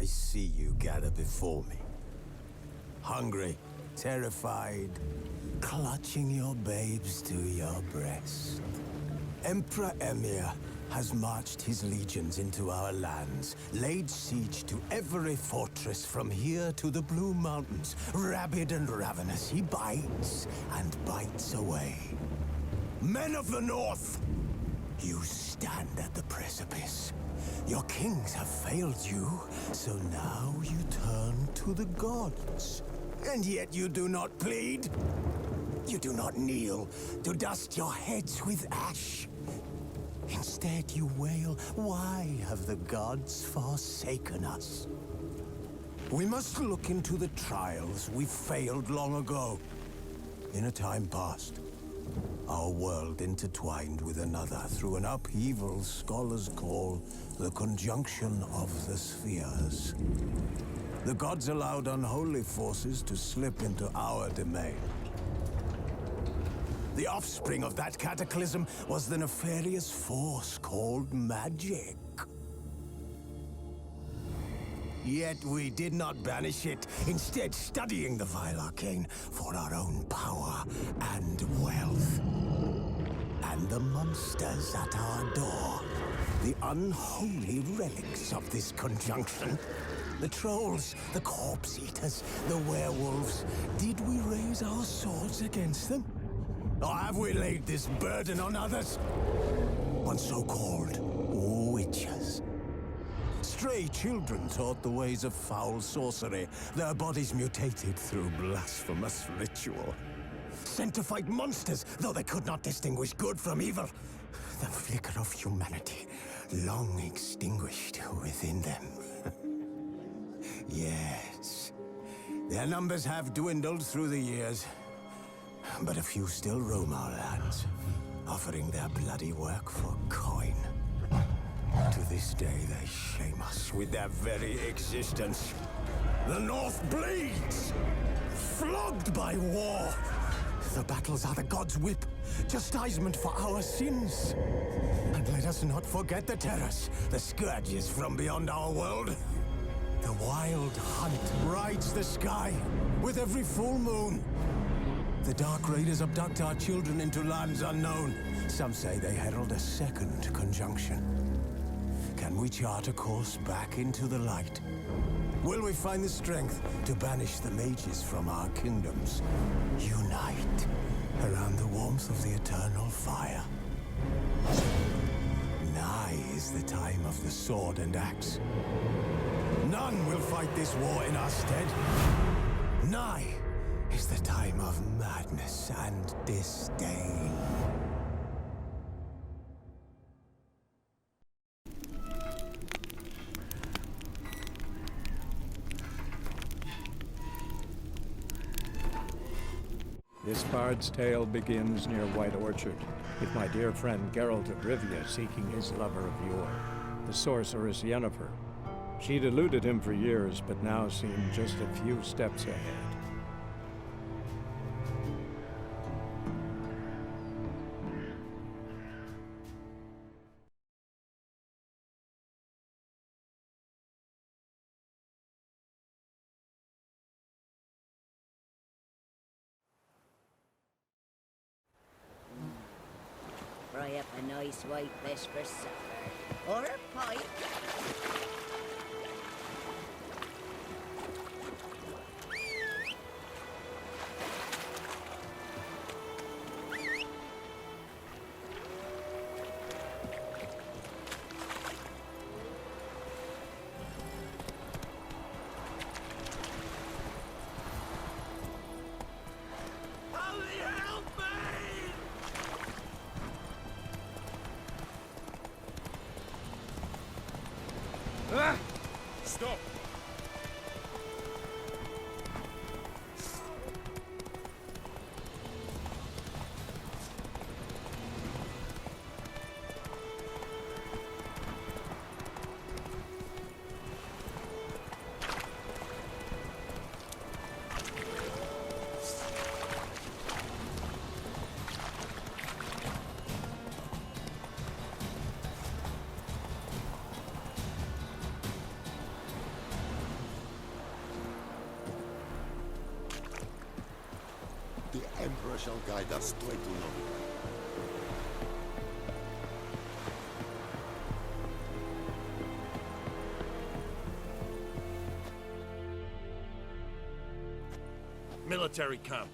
I see you gather before me. Hungry, terrified, clutching your babes to your breast. Emperor Emhyr has marched his legions into our lands, laid siege to every fortress from here to the Blue Mountains. Rabid and ravenous, he bites and bites away. Men of the North, you stand at the precipice. Your kings have failed you, so now you turn to the gods. And yet you do not plead. You do not kneel to dust your heads with ash. Instead you wail, why have the gods forsaken us? We must look into the trials we failed long ago. In a time past, our world intertwined with another through an upheaval scholars call the conjunction of the spheres. The gods allowed unholy forces to slip into our domain. The offspring of that cataclysm was the nefarious force called magic. Yet we did not banish it, instead studying the vile arcane for our own power and wealth. And the monsters at our door, the unholy relics of this conjunction. The trolls, the corpse eaters, the werewolves. Did we raise our swords against them? Or have we laid this burden on others? On so-called witches. Stray children taught the ways of foul sorcery, their bodies mutated through blasphemous ritual. Sent to fight monsters, though they could not distinguish good from evil. The flicker of humanity, long extinguished within them. Yes, their numbers have dwindled through the years. But a few still roam our lands, offering their bloody work for coin. To this day, they shame us with their very existence. The North bleeds, flogged by war. The battles are the gods' whip, chastisement for our sins. And let us not forget the terrors, the scourges from beyond our world. The wild hunt rides the sky with every full moon. The Dark Raiders abduct our children into lands unknown. Some say they herald a second conjunction. Can we chart a course back into the light? Will we find the strength to banish the mages from our kingdoms? Unite around the warmth of the eternal fire. Nigh is the time of the sword and axe. None will fight this war in our stead. Nigh is the time of madness and disdain. This bard's tale begins near White Orchard, with my dear friend Geralt of Rivia seeking his lover of yore, the sorceress Yennefer. She'd eluded him for years, but now seemed just a few steps ahead. Fry up a nice white fish for supper. Or a pike. shall guide us to Etuno. Military camp.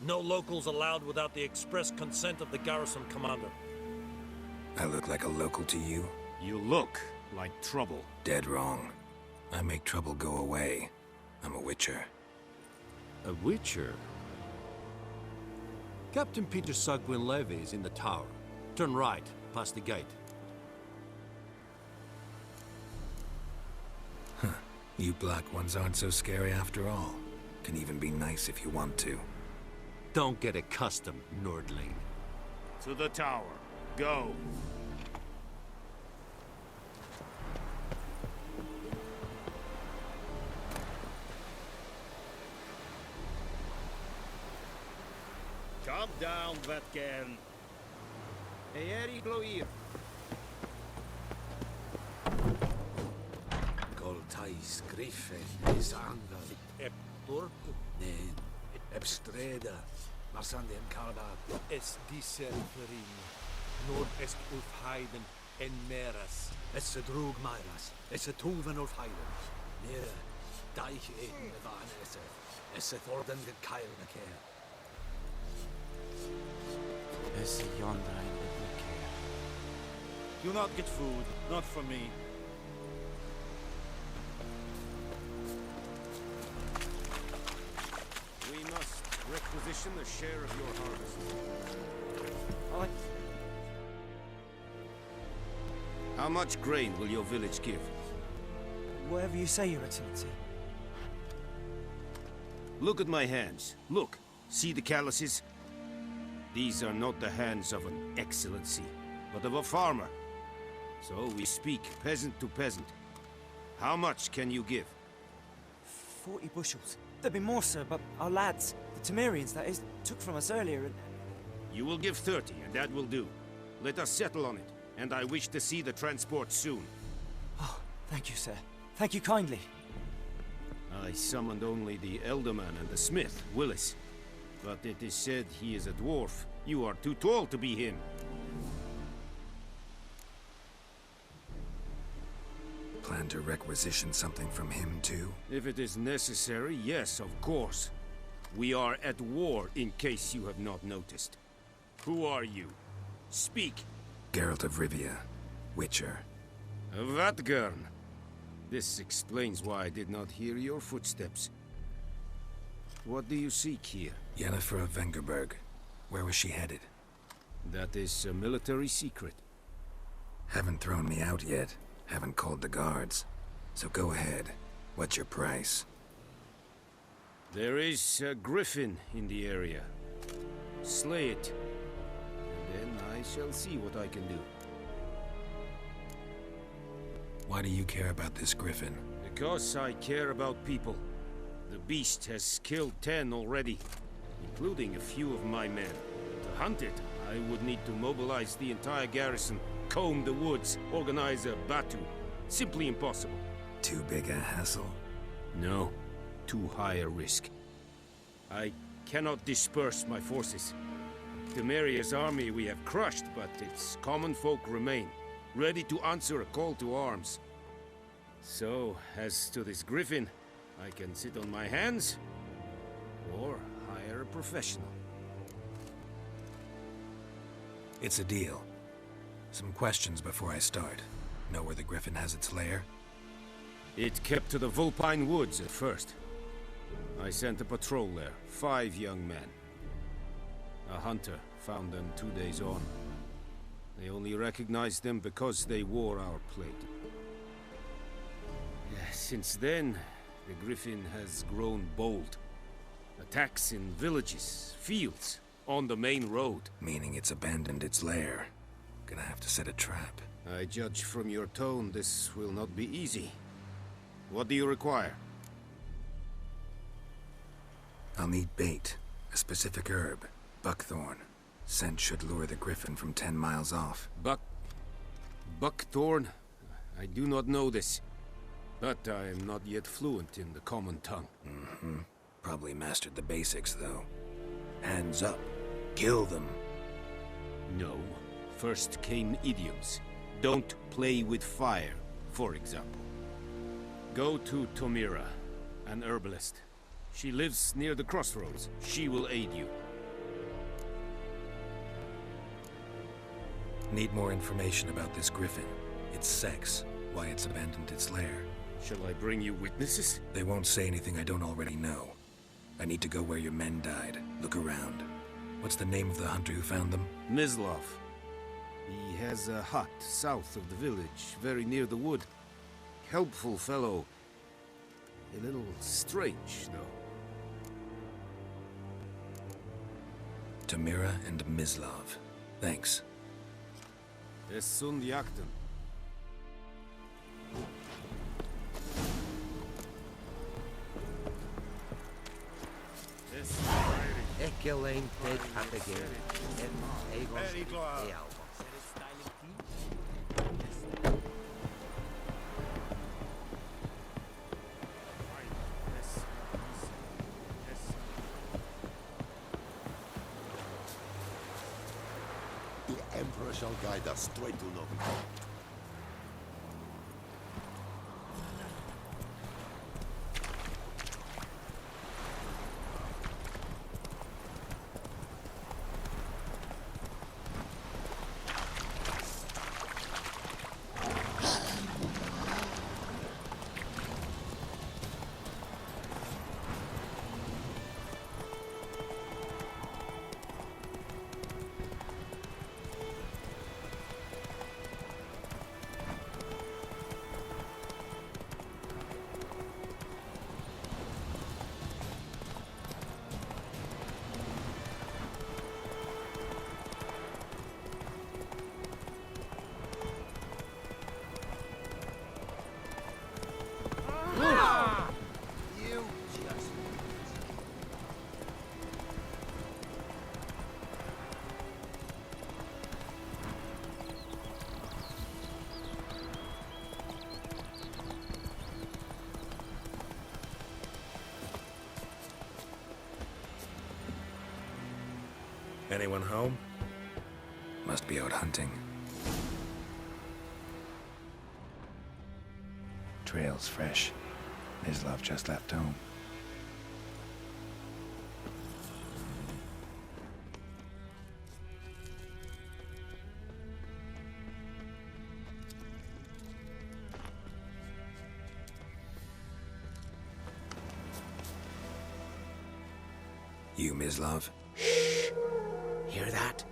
No locals allowed without the express consent of the garrison commander. I look like a local to you? You look like trouble. Dead wrong. I make trouble go away. I'm a witcher. A witcher? Captain Peter Sagwin Levy is in the tower. Turn right, past the gate. You black ones aren't so scary after all. Can even be nice if you want to. Don't get accustomed, Nordling. To the tower. Go. Calm down, Vatgern. Eeri Gloir. Goltais Griffel is Angal. Eptur Nen. Ebstreda. Marsandem Karbar. es diserferin. Nord est Ulfheiden en Meras. Es a drug Myras. Es a Tuven of Highlands. Nere. Deich Eden Evan Esse. Es a Thorden Gekeil Naker. Es yonder in the book. Do not get food. Not for me. We must requisition a share of your harvest. How much grain will your village give? Whatever you say, Your Excellency. Look at my hands. Look. See the calluses? These are not the hands of an excellency, but of a farmer. So we speak peasant to peasant. How much can you give? 40 bushels. There'd be more, sir, but our lads, the Temerians, that is, took from us earlier and... You will give 30, and that will do. Let us settle on it, and I wish to see the transport soon. Oh, thank you, sir. Thank you kindly. I summoned only the Elderman and the smith, Willis. But it is said he is a dwarf. You are too tall to be him. Plan to requisition something from him too? If it is necessary, yes, of course. We are at war, in case you have not noticed. Who are you? Speak. Geralt of Rivia, Witcher. Vatgern. This explains why I did not hear your footsteps. What do you seek here? Yennefer of Vengerberg. Where was she headed? That is a military secret. Haven't thrown me out yet. Haven't called the guards. So go ahead. What's your price? There is a griffin in the area. Slay it. And then I shall see what I can do. Why do you care about this griffin? Because I care about people. The beast has killed 10 already, including a few of my men. To hunt it, I would need to mobilize the entire garrison, comb the woods, organize a batu. Simply impossible. Too big a hassle? No, too high a risk. I cannot disperse my forces. Temeria's army we have crushed, but its common folk remain, ready to answer a call to arms. So, as to this griffin, I can sit on my hands, or hire a professional. It's a deal. Some questions before I start. Know where the griffin has its lair? It kept to the Vulpine Woods at first. I sent a patrol there, 5 young men. A hunter found them 2 days on. They only recognized them because they wore our plate. Since then, the griffin has grown bold. Attacks in villages, fields, on the main road. Meaning it's abandoned its lair. Gonna have to set a trap. I judge from your tone this will not be easy. What do you require? I'll need bait. A specific herb. Buckthorn. Scent should lure the griffin from 10 miles off. Buckthorn? I do not know this. But I am not yet fluent in the common tongue. Probably mastered the basics, though. Hands up. Kill them. No. First came idioms. Don't play with fire, for example. Go to Tomira, an herbalist. She lives near the crossroads. She will aid you. Need more information about this griffin. Its sex, why it's abandoned its lair. Shall I bring you witnesses? They won't say anything I don't already know. I need to go where your men died. Look around. What's the name of the hunter who found them? Mislav. He has a hut south of the village, very near the wood. Helpful fellow. A little strange, though. Tomira and Mislav. Thanks. Es sunt jakten. Ekelein ped Abigail. Very glad. The Emperor shall guide us straight to Novi. Anyone home? Must be out hunting. Trail's fresh. Mislav just left home. You, Mislav? Hear that?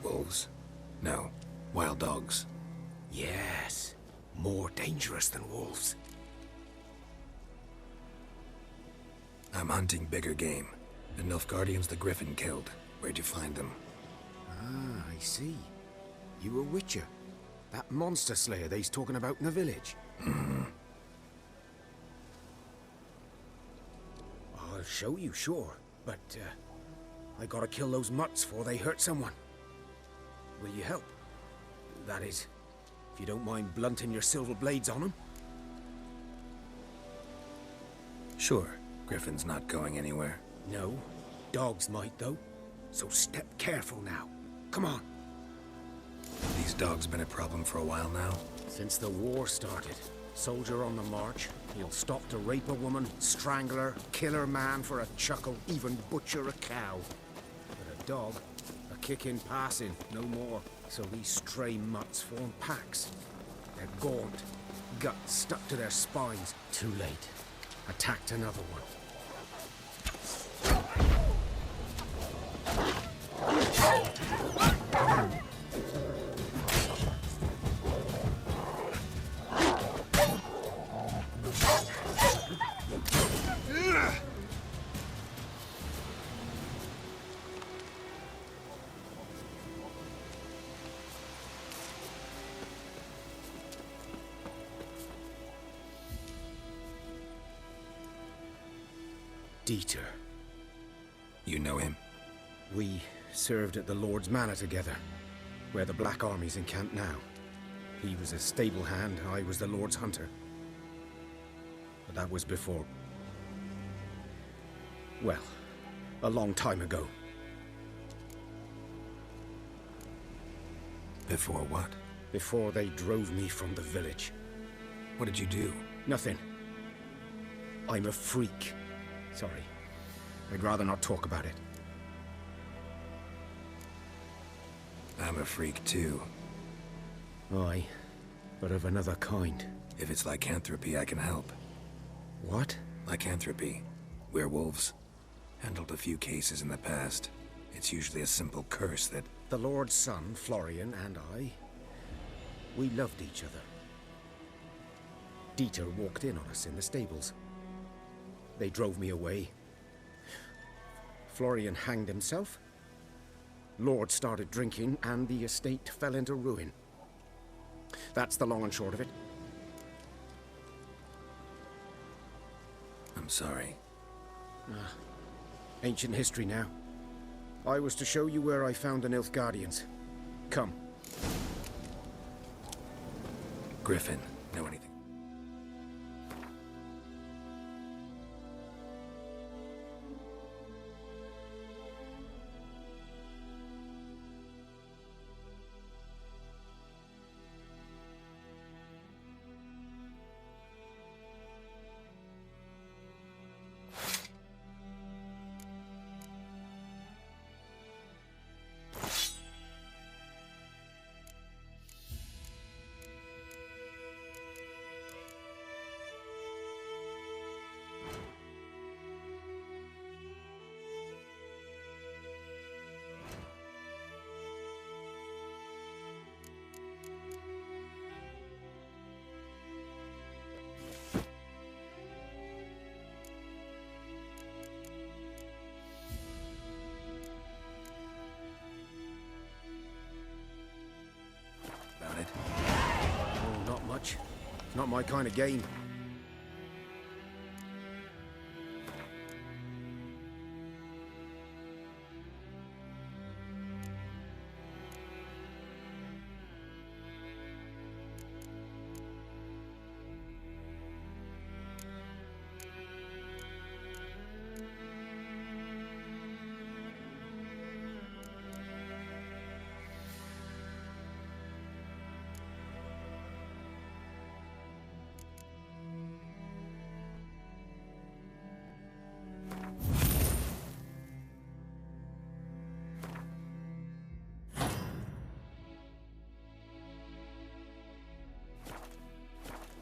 Wolves? No. Wild dogs. Yes. More dangerous than wolves. I'm hunting bigger game. The Nilfgaardians the Griffin killed. Where'd you find them? Ah, I see. You a witcher. That monster slayer they's talking about in the village. Mm-hmm. I'll show you, sure. But, I gotta kill those mutts before they hurt someone. Will you help? That is, if you don't mind blunting your silver blades on them. Sure. Griffin's not going anywhere. No. Dogs might, though. So step careful now. Come on. These dogs been a problem for a while now? Since the war started. Soldier on the march. He'll stop to rape a woman, strangle her, kill her man for a chuckle, even butcher a cow. But a dog, a kick in passing, no more. So these stray mutts form packs. They're gaunt, guts stuck to their spines. Too late. Attacked another one. Dieter. You know him? We served at the Lord's Manor together, where the Black Army's encamped now. He was a stable hand, I was the Lord's hunter. But that was before... Well, A long time ago. Before what? Before they drove me from the village. What did you do? Nothing. I'm a freak. Sorry. I'd rather not talk about it. I'm a freak too. Aye, but of another kind. If it's lycanthropy, I can help. What? Lycanthropy. Werewolves. Handled a few cases in the past. It's usually a simple curse that... The Lord's son, Florian, and I... we loved each other. Dieter walked in on us in the stables. They drove me away. Florian hanged himself. Lord started drinking, and the estate fell into ruin. That's the long and short of it. I'm sorry. Ancient history now. I was to show you where I found the Nilfgaardians. Come. Griffin, know anything? About it? Oh, not much. Not my kind of game.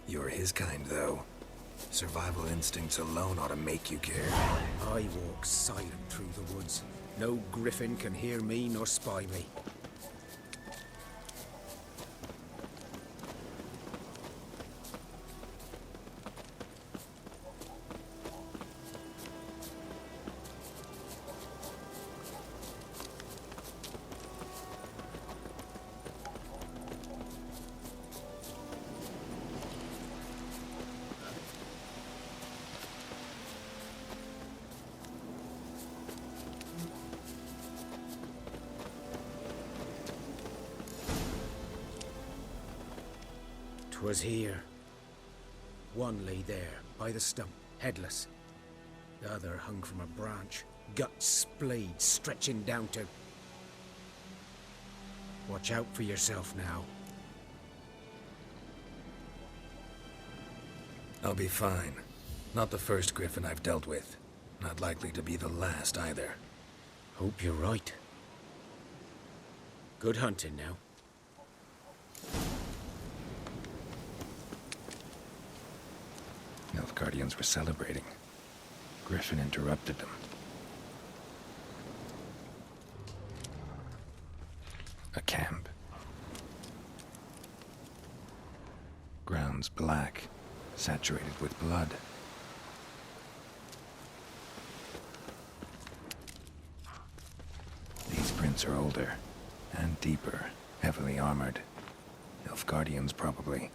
You're his kind, though. Survival instincts alone ought to make you care. I walk silent through the woods. No griffin can hear me nor spy me. Was here. One lay there, by the stump, headless. The other hung from a branch, guts splayed, stretching down to... Watch out for yourself now. I'll be fine. Not the first griffin I've dealt with. Not likely to be the last, either. Hope you're right. Good hunting now. Nilfgaardians were celebrating. Griffin interrupted them. A camp. Grounds black, saturated with blood. These prints are older, and deeper, heavily armored. Nilfgaardians, probably.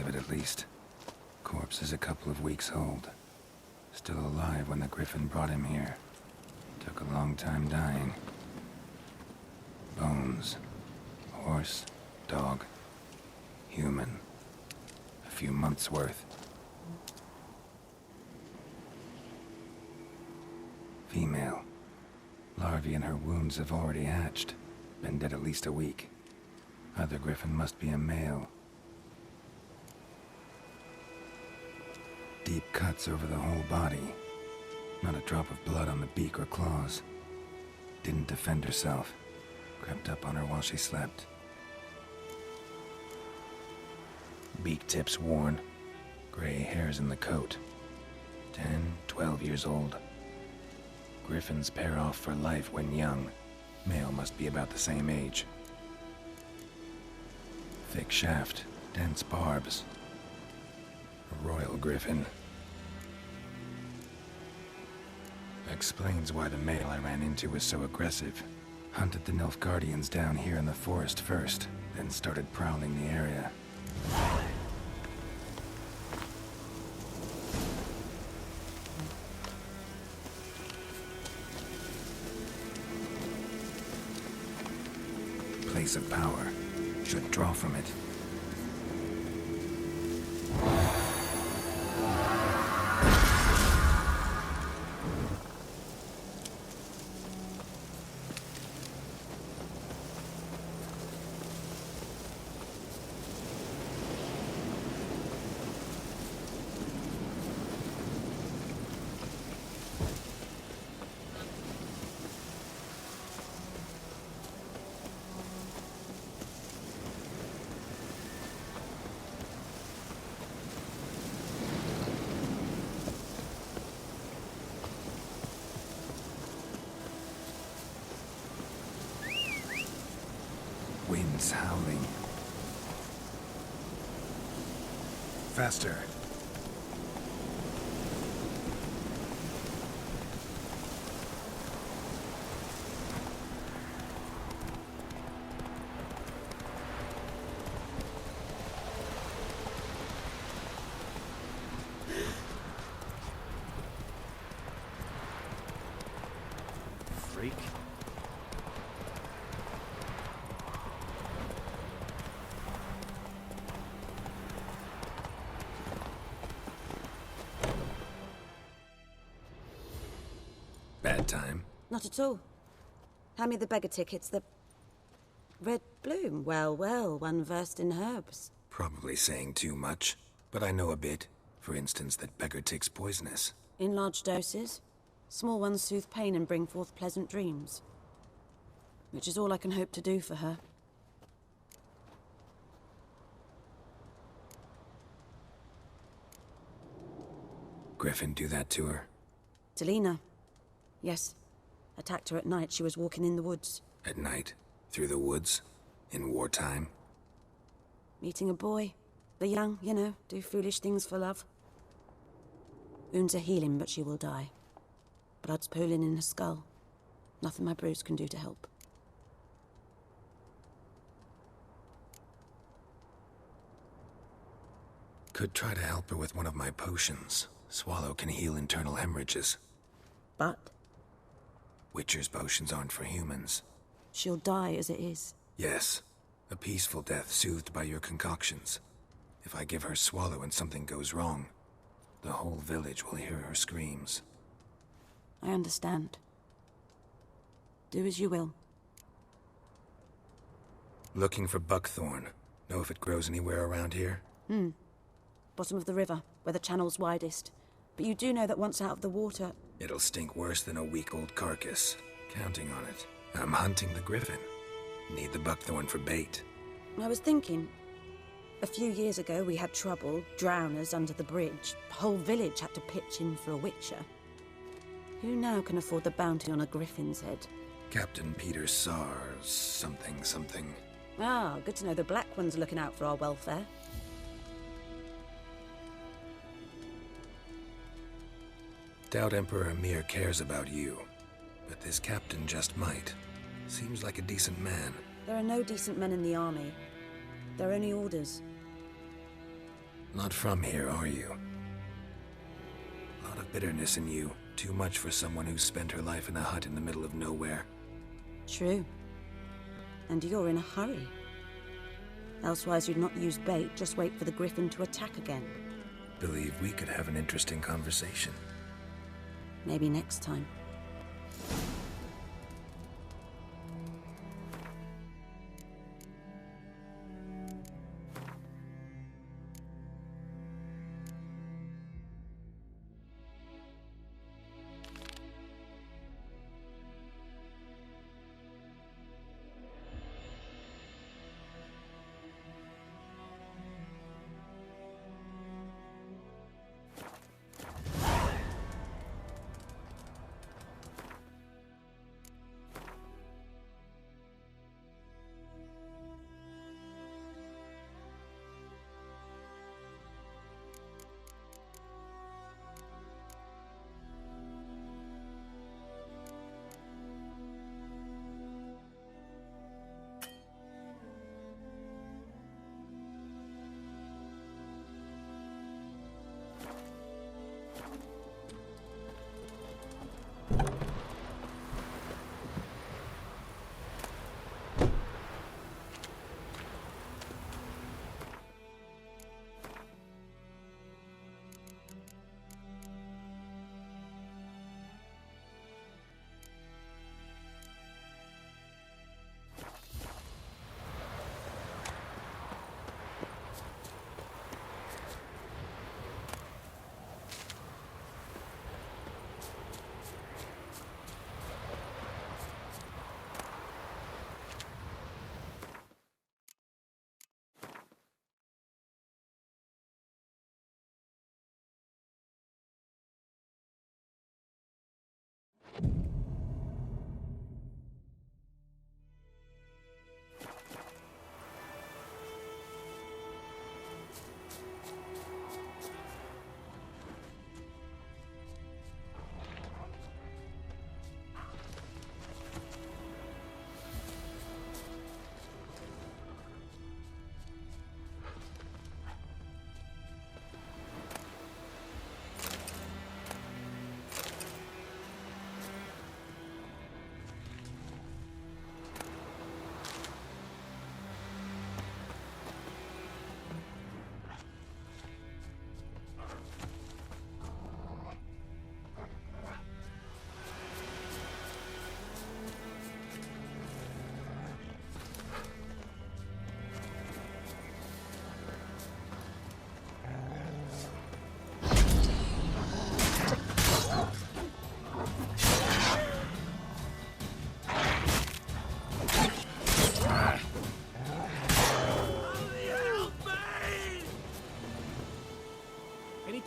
of it at least. Corpse is a couple of weeks old. Still alive when the Griffin brought him here. Took a long time dying. Bones. Horse, dog, human. A few months' worth. Female. Larvae in her wounds have already hatched. Been dead at least a week. Other Griffin must be a male. Deep cuts over the whole body. Not a drop of blood on the beak or claws. Didn't defend herself. Crept up on her while she slept. Beak tips worn. Gray hairs in the coat. 10, 12 years old. Griffins pair off for life when young. Male must be about the same age. Thick shaft, dense barbs. A royal griffin. Explains why the male I ran into was so aggressive. Hunted the Nilfgaardians down here in the forest first, then started prowling the area. Place of power. Should draw from it. Winds howling. Faster. Freak. Bad time. Not at all. Hand me the beggar tickets, the... Red bloom. Well, well, one versed in herbs. Probably saying too much, but I know a bit. For instance, that beggar tick's poisonous. In large doses. Small ones soothe pain and bring forth pleasant dreams. Which is all I can hope to do for her. Griffin do that to her? Delina. Yes. Attacked her at night. She was walking in the woods. At night? Through the woods? In wartime? Meeting a boy. The young, you know, do foolish things for love. Wounds are healing, but she will die. Blood's pooling in her skull. Nothing my bruise can do to help. Could try to help her with one of my potions. Swallow can heal internal hemorrhages. But? Witcher's potions aren't for humans. She'll die as it is. Yes. A peaceful death soothed by your concoctions. If I give her Swallow and something goes wrong, the whole village will hear her screams. I understand. Do as you will. Looking for buckthorn. Know if it grows anywhere around here? Bottom of the river, where the channel's widest. But you do know that once out of the water... It'll stink worse than a week-old carcass. Counting on it. I'm hunting the griffin. Need the buckthorn for bait. I was thinking... A few years ago we had trouble, drowners under the bridge. The whole village had to pitch in for a witcher. Who now can afford the bounty on a griffin's head? Captain Peter Sars, something. Ah, good to know the Black One's looking out for our welfare. Doubt Emperor Emhyr cares about you, but this captain just might. Seems like a decent man. There are no decent men in the army. They're only orders. Not from here, are you? A lot of bitterness in you. Too much for someone who's spent her life in a hut in the middle of nowhere. True. And you're in a hurry. Elsewise you'd not use bait, just wait for the griffin to attack again. Believe we could have an interesting conversation. Maybe next time.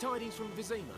Tidings from Vizima?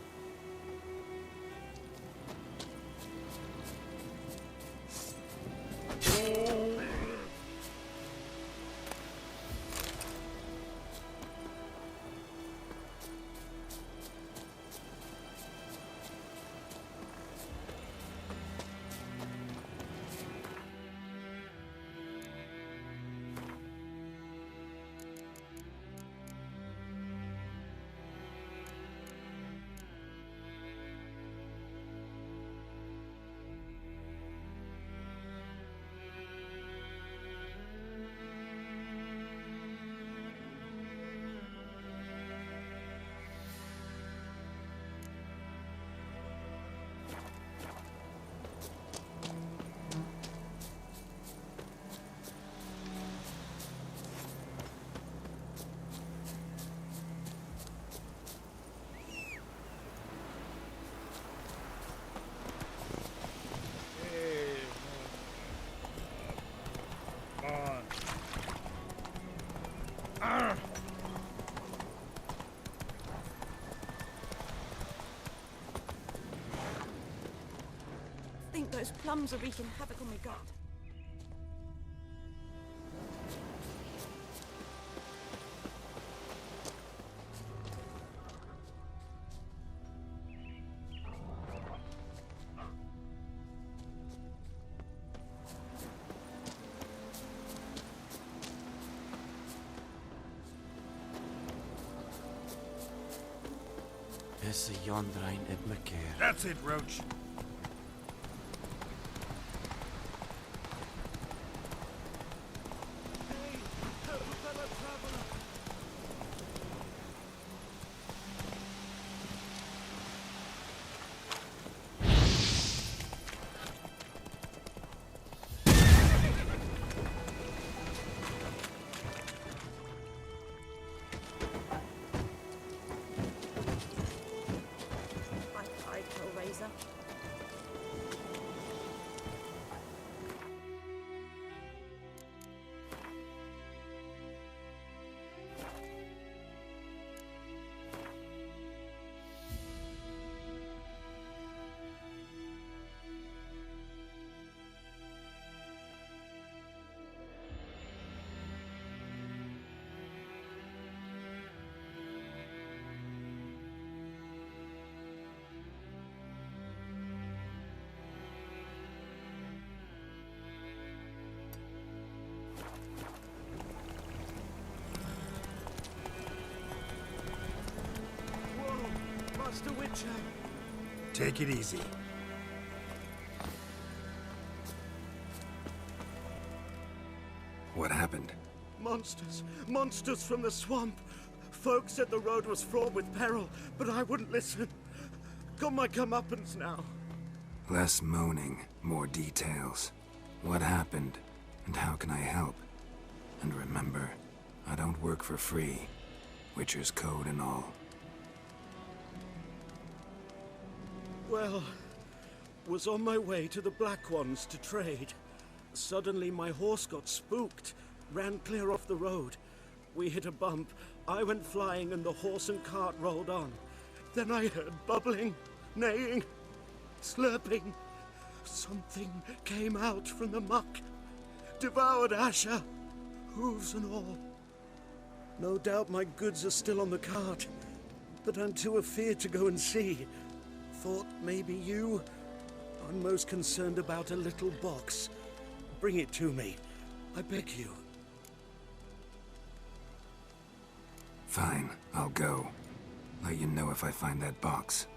Think those plums are wreaking havoc on my gut. is a Yondrain Ibmakir. That's it, Roach. Hellraiser. Master Witcher. Take it easy. What happened? Monsters. Monsters from the swamp. Folk said the road was fraught with peril, but I wouldn't listen. Got my comeuppance now. Less moaning, more details. What happened, and how can I help? And remember, I don't work for free. Witcher's code and all. Well, was on my way to the Black Ones to trade. Suddenly my horse got spooked, ran clear off the road. We hit a bump, I went flying and the horse and cart rolled on. Then I heard bubbling, neighing, slurping. Something came out from the muck, devoured Asher, hooves and all. No doubt my goods are still on the cart, but I'm too afeard to go and see. Thought maybe you. I'm most concerned about a little box. Bring it to me. I beg you. Fine, I'll go. Let you know if I find that box.